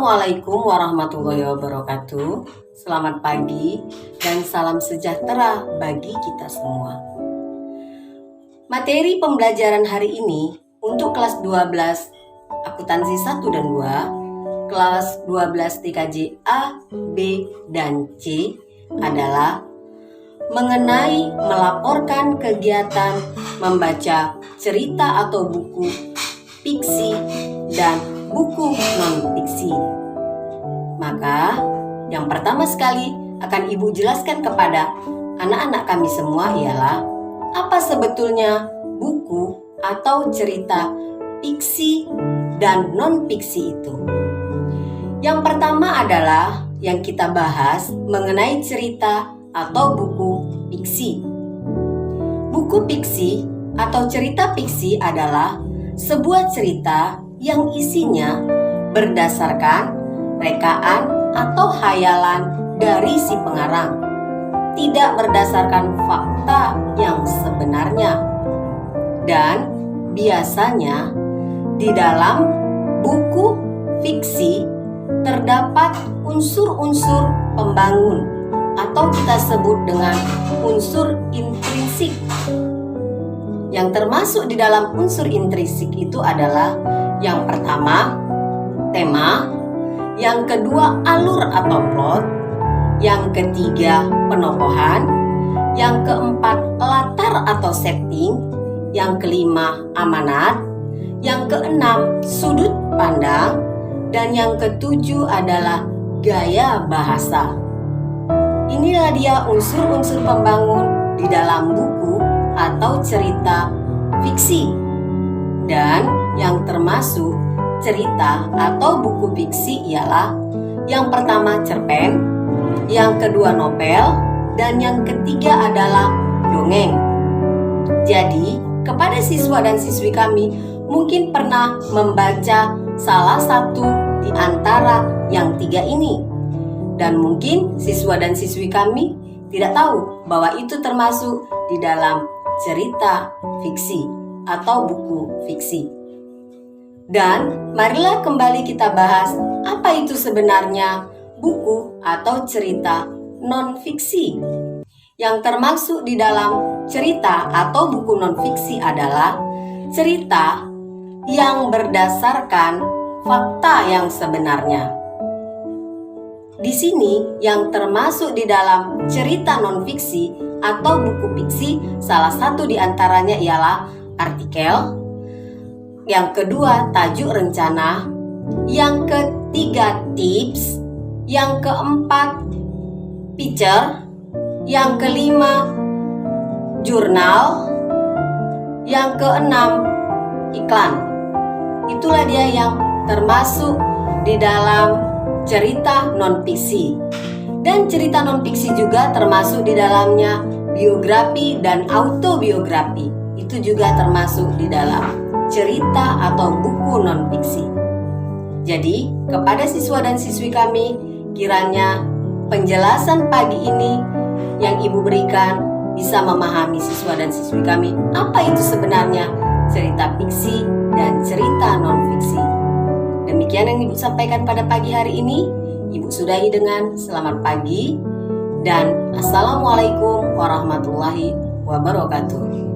Assalamualaikum warahmatullahi wabarakatuh. Selamat pagi dan salam sejahtera bagi kita semua. Materi pembelajaran hari ini untuk kelas 12 akuntansi 1 dan 2, kelas 12 TKJ A, B, dan C adalah mengenai melaporkan kegiatan membaca cerita atau buku fiksi dan buku non-fiksi. Maka yang pertama sekali akan Ibu jelaskan kepada anak-anak kami semua ialah apa sebetulnya buku atau cerita fiksi dan non-fiksi itu. Yang pertama adalah yang kita bahas mengenai cerita atau buku fiksi. Buku fiksi atau cerita fiksi adalah sebuah cerita yang isinya berdasarkan rekaan atau hayalan dari si pengarang, tidak berdasarkan fakta yang sebenarnya. Dan biasanya di dalam buku fiksi terdapat unsur-unsur pembangun atau kita sebut dengan unsur intrinsik. Yang termasuk di dalam unsur intrinsik itu adalah yang pertama, tema. Yang kedua, alur atau plot. Yang ketiga, penokohan. Yang keempat, latar atau setting. Yang kelima, amanat. Yang keenam, sudut pandang. Dan yang ketujuh adalah gaya bahasa. Inilah dia unsur-unsur pembangun di dalam buku atau cerita fiksi. Dan yang termasuk cerita atau buku fiksi ialah yang pertama cerpen, yang kedua novel, dan yang ketiga adalah dongeng. Jadi, kepada siswa dan siswi kami mungkin pernah membaca salah satu di antara yang tiga ini. Dan mungkin siswa dan siswi kami tidak tahu bahwa itu termasuk di dalam cerita fiksi atau buku fiksi. Dan marilah kembali kita bahas apa itu sebenarnya buku atau cerita non-fiksi. Yang termasuk di dalam cerita atau buku non-fiksi adalah cerita yang berdasarkan fakta yang sebenarnya. Di sini yang termasuk di dalam cerita non-fiksi atau buku fiksi, salah satu di antaranya ialah artikel, yang kedua tajuk rencana, yang ketiga tips, yang keempat picture, yang kelima jurnal, yang keenam iklan. Itulah dia yang termasuk di dalam cerita non-fiksi. Dan cerita non-fiksi juga termasuk di dalamnya biografi dan autobiografi. Itu juga termasuk di dalam cerita atau buku non-fiksi. Jadi, kepada siswa dan siswi kami, kiranya penjelasan pagi ini yang Ibu berikan bisa memahami siswa dan siswi kami apa itu sebenarnya cerita fiksi dan cerita non-fiksi. Demikian yang Ibu sampaikan pada pagi hari ini. Ibu sudahi dengan selamat pagi dan Assalamualaikum warahmatullahi wabarakatuh.